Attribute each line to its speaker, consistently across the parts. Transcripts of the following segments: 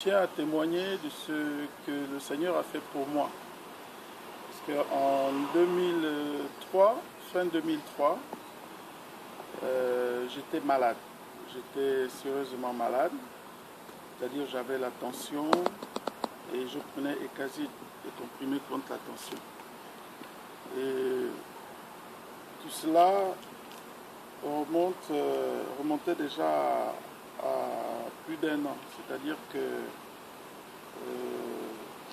Speaker 1: Je tiens à témoigner de ce que le Seigneur a fait pour moi. Parce qu'en 2003, fin 2003, j'étais malade. J'étais sérieusement malade. C'est-à-dire j'avais la tension et je prenais Ecasy et comprimé contre la tension. Et tout cela remontait déjà à plus d'1 an. C'est-à-dire que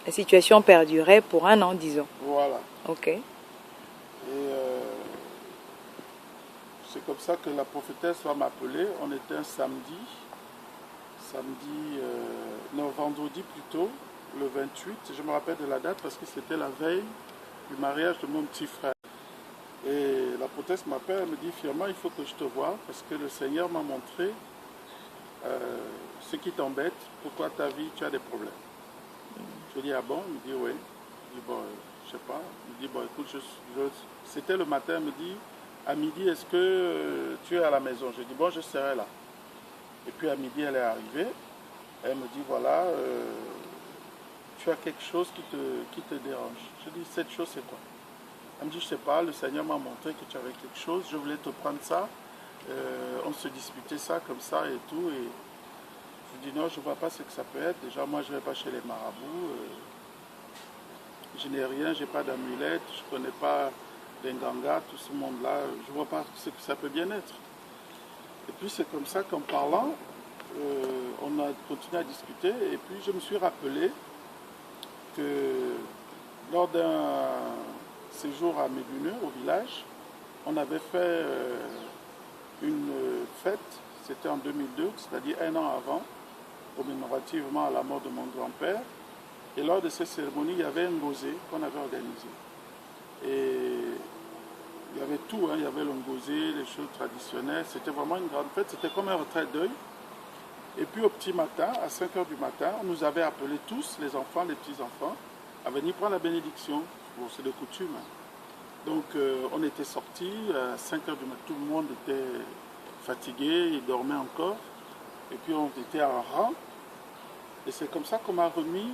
Speaker 2: la situation perdurait pour 1 an, disons.
Speaker 1: voilà.
Speaker 2: Ok.
Speaker 1: Et c'est comme ça que la prophétesse va m'appeler. On était un samedi, non, vendredi plutôt, le 28. Je me rappelle de la date parce que c'était la veille du mariage de mon petit frère. Et la prophétesse m'appelle, elle me dit, Firmin, il faut que je te voie parce que le Seigneur m'a montré ce qui t'embête, pourquoi ta vie, tu as des problèmes. Je dis, ah bon? Il me dit, oui. Je dis, bon, je sais pas. Il me dit, bon, écoute, c'était le matin, il me dit, à midi, est-ce que tu es à la maison? Je dis, bon, je serai là. Et puis à midi, elle est arrivée. Elle me dit, voilà, tu as quelque chose qui te dérange. Je dis, cette chose, c'est quoi? Elle me dit, je sais pas, le Seigneur m'a montré que tu avais quelque chose, je voulais te prendre ça. On se disputait ça comme ça et tout. Et je dis, non, je ne vois pas ce que ça peut être. Déjà, moi, je ne vais pas chez les marabouts. Je n'ai rien, je n'ai pas d'amulette, je ne connais pas d'Enganga, tout ce monde-là. Je ne vois pas ce que ça peut bien être. Et puis, c'est comme ça qu'en parlant, on a continué à discuter. Et puis, je me suis rappelé que lors d'un séjour à Méduneux, au village, on avait fait une fête, c'était en 2002, c'est-à-dire 1 an avant, commémorativement à la mort de mon grand-père. Et lors de cette cérémonie, il y avait un gosé qu'on avait organisé. Et il y avait tout, hein. Il y avait le gosé, les choses traditionnelles. C'était vraiment une grande fête, c'était comme un retrait d'œil. Et puis au petit matin, à 5 h du matin, on nous avait appelés tous, les enfants, les petits-enfants, à venir prendre la bénédiction. Bon, c'est de coutume. Donc on était sortis à 5 h du matin, tout le monde était fatigué, il dormait encore. Et puis on était en rang. Et c'est comme ça qu'on m'a remis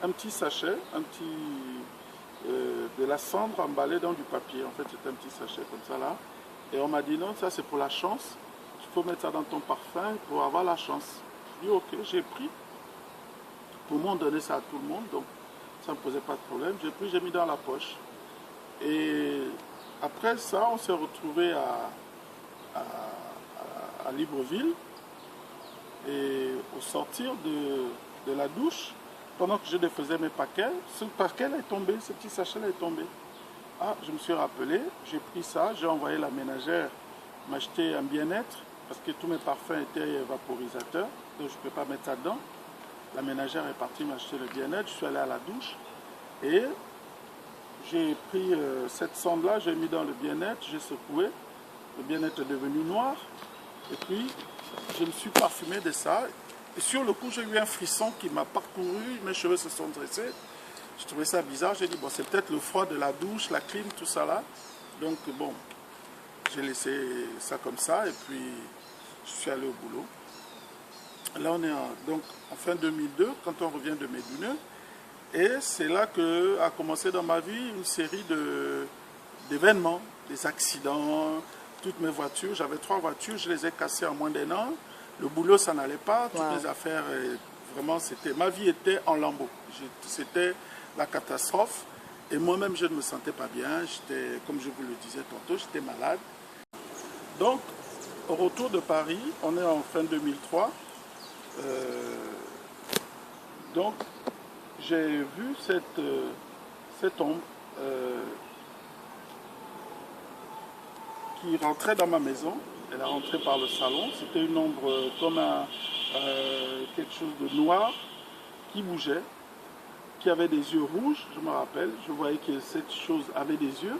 Speaker 1: un petit sachet, de la cendre emballée dans du papier. En fait, c'était un petit sachet comme ça là. Et on m'a dit non, ça c'est pour la chance. Il faut mettre ça dans ton parfum pour avoir la chance. Je dis ok, j'ai pris. Pour moi, on donnait ça à tout le monde, donc ça ne me posait pas de problème. J'ai pris, j'ai mis dans la poche. Et après ça, on s'est retrouvé à Libreville. Et au sortir de la douche, pendant que je défaisais mes paquets, ce paquet est tombé, ce petit sachet est tombé. Ah, je me suis rappelé, j'ai pris ça, j'ai envoyé la ménagère m'acheter un bien-être, parce que tous mes parfums étaient vaporisateurs, donc je ne peux pas mettre ça dedans. La ménagère est partie m'acheter le bien-être, je suis allé à la douche, et j'ai pris cette sonde-là, j'ai mis dans le bien-être, j'ai secoué, le bien-être est devenu noir, et puis je me suis parfumé de ça. Et sur le coup, j'ai eu un frisson qui m'a parcouru, mes cheveux se sont dressés. Je trouvais ça bizarre, j'ai dit, bon, c'est peut-être le froid de la douche, la clim, tout ça là. Donc, bon, j'ai laissé ça comme ça, et puis je suis allé au boulot. Là, on est donc en fin 2002, quand on revient de Méduneux. Et c'est là qu'a commencé dans ma vie une série d'événements, des accidents. Toutes mes voitures, j'avais 3 voitures, je les ai cassées en moins d'1 an. Le boulot, ça n'allait pas. Toutes mes affaires, vraiment, ma vie était en lambeaux. C'était la catastrophe. Et moi-même, je ne me sentais pas bien. J'étais, comme je vous le disais tantôt, j'étais malade. Donc, au retour de Paris, on est en fin 2003. Donc, j'ai vu cette ombre qui rentrait dans ma maison. Elle est rentrée par le salon. C'était une ombre comme quelque chose de noir qui bougeait, qui avait des yeux rouges, je me rappelle. Je voyais que cette chose avait des yeux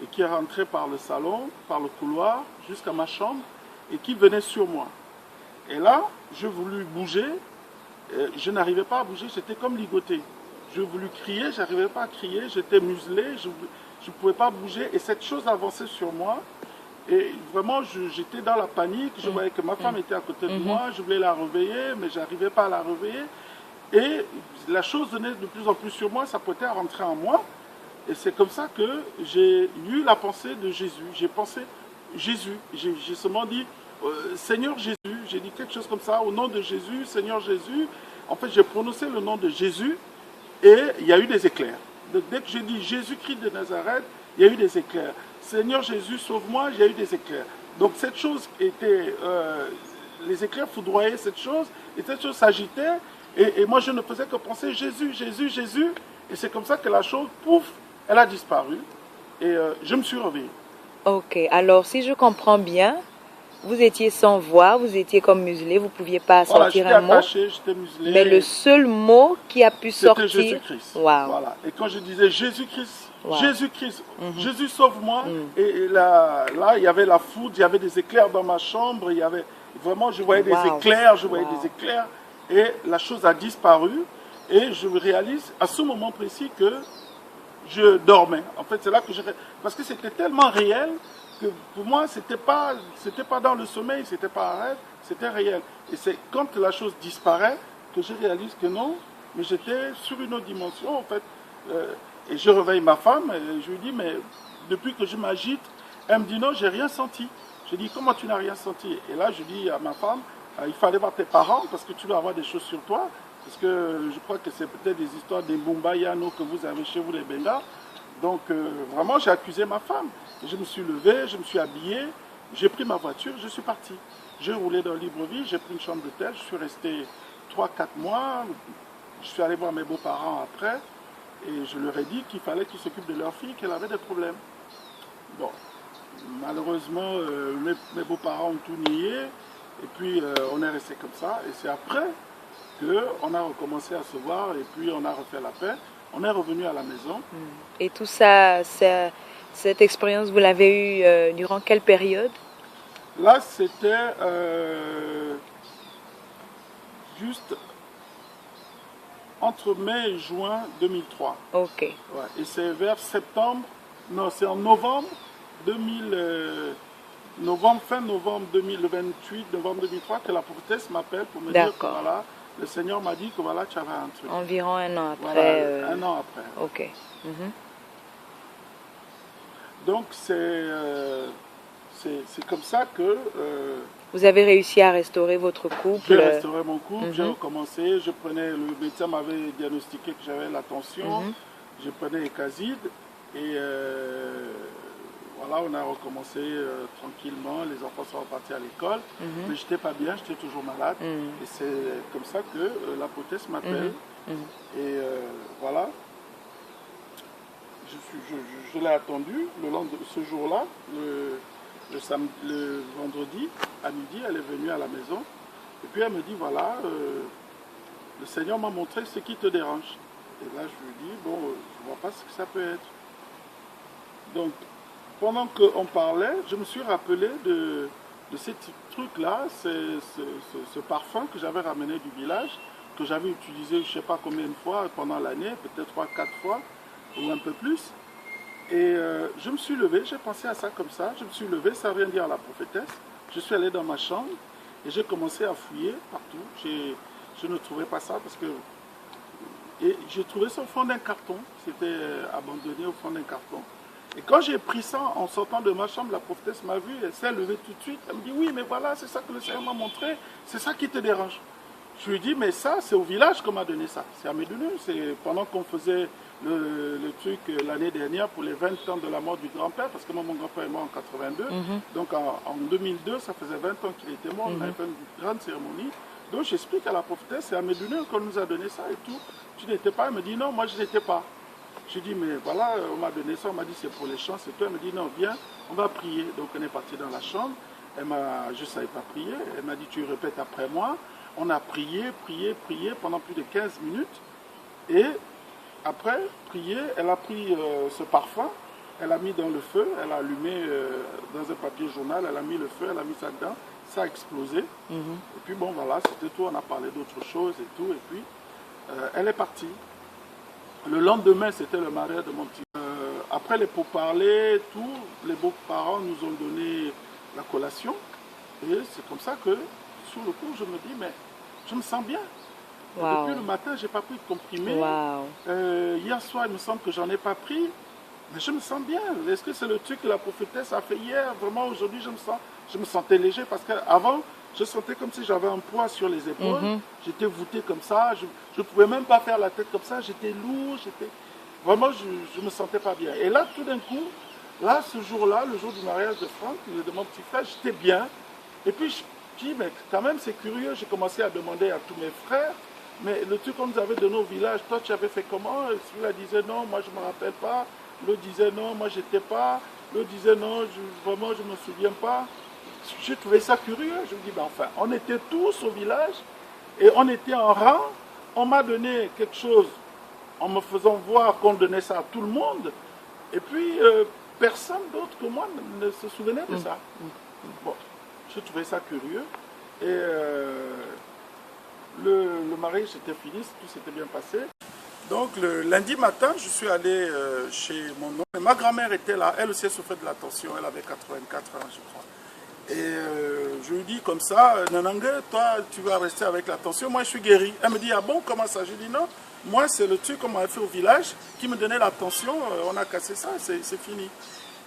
Speaker 1: et qui est rentrée par le salon, par le couloir, jusqu'à ma chambre et qui venait sur moi. Et là, je voulus bouger. Je n'arrivais pas à bouger, j'étais comme ligoté. Je voulus crier, je n'arrivais pas à crier, j'étais muselé, je ne pouvais pas bouger. Et cette chose avançait sur moi. Et vraiment, j'étais dans la panique. Je voyais que ma femme était à côté de moi. Je voulais la réveiller, mais je n'arrivais pas à la réveiller. Et la chose venait de plus en plus sur moi. Ça pouvait rentrer en moi. Et c'est comme ça que j'ai eu la pensée de Jésus. J'ai pensé Jésus. J'ai seulement dit Seigneur Jésus. J'ai dit quelque chose comme ça. Au nom de Jésus, Seigneur Jésus. En fait, j'ai prononcé le nom de Jésus. Et il y a eu des éclairs. Donc, dès que j'ai dit Jésus-Christ de Nazareth, il y a eu des éclairs. Seigneur Jésus, sauve-moi, il y a eu des éclairs. Donc cette chose était, les éclairs foudroyaient cette chose, et cette chose s'agitait, et moi je ne faisais que penser Jésus, Jésus, Jésus, et c'est comme ça que la chose, pouf, elle a disparu, et je me suis réveillé.
Speaker 2: Ok, alors si je comprends bien, vous étiez sans voix, vous étiez comme muselé, vous ne pouviez pas sortir un mot.
Speaker 1: J'étais muselé.
Speaker 2: Mais le seul mot qui a pu sortir,
Speaker 1: c'était Jésus-Christ.
Speaker 2: Wow.
Speaker 1: Voilà. Et quand je disais Jésus-Christ,
Speaker 2: Wow.
Speaker 1: Jésus-Christ, Jésus sauve-moi, et là, il y avait la foudre, il y avait des éclairs dans ma chambre, il y avait vraiment, je voyais des éclairs, des éclairs, et la chose a disparu, et je réalise à ce moment précis que je dormais. En fait, c'est là que parce que c'était tellement réel que pour moi, c'était pas dans le sommeil, c'était pas un rêve, c'était réel. Et c'est quand la chose disparaît que je réalise que non, mais j'étais sur une autre dimension, en fait. Et je réveille ma femme, et je lui dis, mais depuis que je m'agite, elle me dit non, j'ai rien senti. Je dis, comment tu n'as rien senti? Et là, je dis à ma femme, il fallait voir tes parents parce que tu dois avoir des choses sur toi. Parce que je crois que c'est peut-être des histoires des Bumba Yano que vous avez chez vous, les Benga. Donc, vraiment, j'ai accusé ma femme. Je me suis levé, je me suis habillé, j'ai pris ma voiture, je suis parti. J'ai roulé dans Libreville, j'ai pris une chambre d'hôtel, je suis resté 3-4 mois. Je suis allé voir mes beaux-parents après. Et je leur ai dit qu'il fallait qu'ils s'occupent de leur fille, qu'elle avait des problèmes. Bon, malheureusement, mes beaux-parents ont tout nié. Et puis, on est resté comme ça. Et c'est après qu'on a recommencé à se voir. Et puis, on a refait la paix. On est revenu à la maison.
Speaker 2: Et tout ça, cette expérience, vous l'avez eue durant quelle période?
Speaker 1: Là, c'était juste entre mai et juin 2003.
Speaker 2: Ok.
Speaker 1: Ouais, et c'est vers septembre, non, c'est en novembre 2000, fin novembre 2028, novembre 2003, que la prophétesse m'appelle pour me dire que voilà, le Seigneur m'a dit que voilà, tu avais un truc.
Speaker 2: Environ un an après.
Speaker 1: Voilà, un an après.
Speaker 2: Ok.
Speaker 1: Donc c'est comme ça que...
Speaker 2: vous avez réussi à restaurer votre couple?
Speaker 1: J'ai restauré mon couple, j'ai recommencé, le médecin m'avait diagnostiqué que j'avais la tension, je prenais Ecaside et voilà, on a recommencé tranquillement, les enfants sont repartis à l'école, mais je n'étais pas bien, j'étais toujours malade et c'est comme ça que la prophétesse m'appelle et voilà, je l'ai attendu ce jour-là, le vendredi à midi, elle est venue à la maison et puis elle me dit voilà, le Seigneur m'a montré ce qui te dérange. Et là je lui dis bon, je ne vois pas ce que ça peut être. Donc pendant qu'on parlait, je me suis rappelé de ces trucs-là, ce parfum que j'avais ramené du village, que j'avais utilisé je ne sais pas combien de fois pendant l'année, peut-être 3-4 fois ou un peu plus. Et je me suis levé, j'ai pensé à ça comme ça, je me suis levé, ça vient dire à la prophétesse. Je suis allé dans ma chambre et j'ai commencé à fouiller partout. Je ne trouvais pas ça parce que... Et j'ai trouvé ça au fond d'un carton, c'était abandonné au fond d'un carton. Et quand j'ai pris ça en sortant de ma chambre, la prophétesse m'a vu, elle s'est levée tout de suite. Elle me dit, oui, mais voilà, c'est ça que le Seigneur m'a montré, c'est ça qui te dérange. Je lui ai dit, mais ça, c'est au village qu'on m'a donné ça. C'est à Médounou, c'est pendant qu'on faisait le truc l'année dernière pour les 20 ans de la mort du grand-père, parce que moi, mon grand-père est mort en 82. Donc en 2002, ça faisait 20 ans qu'il était mort, on avait fait une grande cérémonie. Donc j'explique à la prophétesse, c'est à Médounou qu'on nous a donné ça et tout. Tu n'étais pas? Elle me dit, non, moi je n'étais pas. Je dis, mais voilà, on m'a donné ça, on m'a dit c'est pour les chants, c'est toi. Elle me dit, non, viens, on va prier. Donc on est parti dans la chambre, je ne savais pas prier, elle m'a dit, tu répètes après moi. On a prié, prié, prié pendant plus de 15 minutes. Et après, prié, elle a pris ce parfum, elle a mis dans le feu, elle a allumé dans un papier journal, elle a mis le feu, elle a mis ça dedans, ça a explosé. Et puis bon, voilà, c'était tout, on a parlé d'autres choses et tout. Et puis, elle est partie. Le lendemain, c'était le mariage de mon petit. Après après les pourparlers, tout, les beaux-parents nous ont donné la collation. Et c'est comme ça que, sur le coup, je me dis, mais je me sens bien.
Speaker 2: Wow.
Speaker 1: Depuis le matin, je n'ai pas pris de comprimé.
Speaker 2: Wow.
Speaker 1: Hier soir, il me semble que j'en ai pas pris. Mais je me sens bien. Est-ce que c'est le truc que la prophétesse a fait hier? Vraiment, aujourd'hui, je me sentais léger parce qu'avant, je sentais comme si j'avais un poids sur les épaules. J'étais voûté comme ça. Je ne pouvais même pas faire la tête comme ça. J'étais lourd. Vraiment, je ne me sentais pas bien. Et là, tout d'un coup, là, ce jour-là, le jour du mariage de Franck, de mon petit frère, j'étais bien. Et puis, je dis, mais quand même, c'est curieux. J'ai commencé à demander à tous mes frères. Mais le truc qu'on nous avait donné au village, toi, tu avais fait comment? Celui-là disait non, moi, je ne me rappelle pas. L'autre disait non, moi j'étais pas. L'autre disait non, vraiment je ne me souviens pas. J'ai trouvé ça curieux. Je me dis, ben enfin, on était tous au village et on était en rang. On m'a donné quelque chose en me faisant voir qu'on donnait ça à tout le monde. Et puis, personne d'autre que moi ne se souvenait de ça. Bon, j'ai trouvé ça curieux. Et le mariage était fini, tout s'était bien passé. Donc le lundi matin, je suis allé chez mon oncle. Ma grand-mère était là, elle aussi souffrait de la tension, elle avait 84 ans je crois. Et je lui dis comme ça, Nanangue, toi tu vas rester avec la tension, moi je suis guéri. Elle me dit, ah bon, comment ça? Je dis non, moi c'est le truc qu'on m'avait fait au village qui me donnait la tension, on a cassé ça, c'est fini.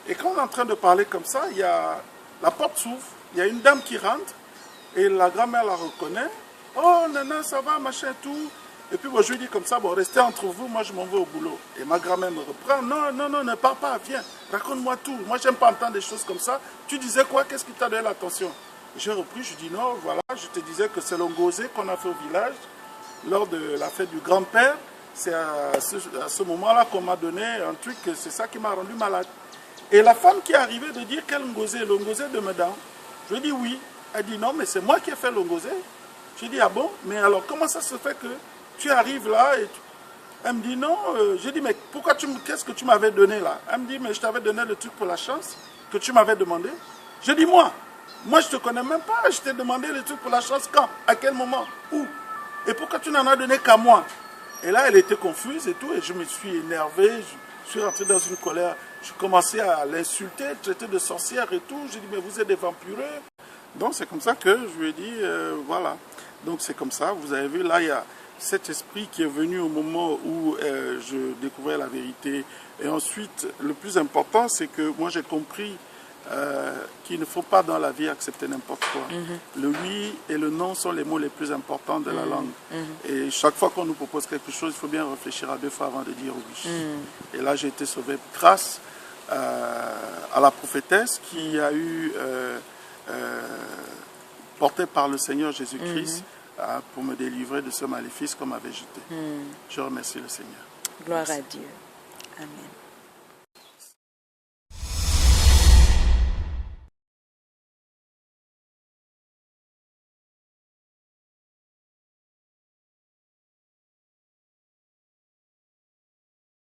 Speaker 1: Et quand on est en train de parler comme ça, il y a, la porte s'ouvre, il y a une dame qui rentre et la grand-mère la reconnaît. Oh Nana, ça va, machin, tout. Et puis moi, je lui dis comme ça, bon, restez entre vous, moi je m'en vais au boulot. Et ma grand-mère me reprend, non, non, non, ne pars pas, viens, raconte-moi tout. Moi, j'aime pas entendre des choses comme ça. Tu disais quoi? Qu'est-ce qui t'a donné l'attention? J'ai repris, je dis non, voilà, je te disais que c'est l'ongosé qu'on a fait au village lors de la fête du grand-père. C'est à ce moment-là qu'on m'a donné un truc, c'est ça qui m'a rendu malade. Et la femme qui est arrivée de dire quel l'ongosé de Medan, je lui ai dit oui. Elle dit non, mais c'est moi qui ai fait l'ongosé. J'ai dit ah bon, mais alors comment ça se fait que tu arrives là et elle me dit non, j'ai dit mais pourquoi qu'est-ce que tu m'avais donné là? Elle me dit mais je t'avais donné le truc pour la chance que tu m'avais demandé. J'ai dit moi je te connais même pas, je t'ai demandé le truc pour la chance quand? À quel moment? Où? Et pourquoi tu n'en as donné qu'à moi? Et là elle était confuse et tout et je me suis énervé, je suis rentré dans une colère, je commençais à l'insulter, traiter de sorcière et tout. J'ai dit mais vous êtes des vampireux. Donc c'est comme ça que je lui ai dit voilà. Donc c'est comme ça, vous avez vu là il y a cet esprit qui est venu au moment où je découvrais la vérité. Et ensuite, le plus important, c'est que moi j'ai compris qu'il ne faut pas dans la vie accepter n'importe quoi. Le oui et le non sont les mots les plus importants de la langue. Et chaque fois qu'on nous propose quelque chose, il faut bien réfléchir à deux fois avant de dire oui. Et là, j'ai été sauvé grâce à la prophétesse qui a eu, portée par le Seigneur Jésus-Christ, pour me délivrer de ce maléfice qu'on m'avait jeté. Je remercie le Seigneur.
Speaker 2: Gloire à Dieu. Amen.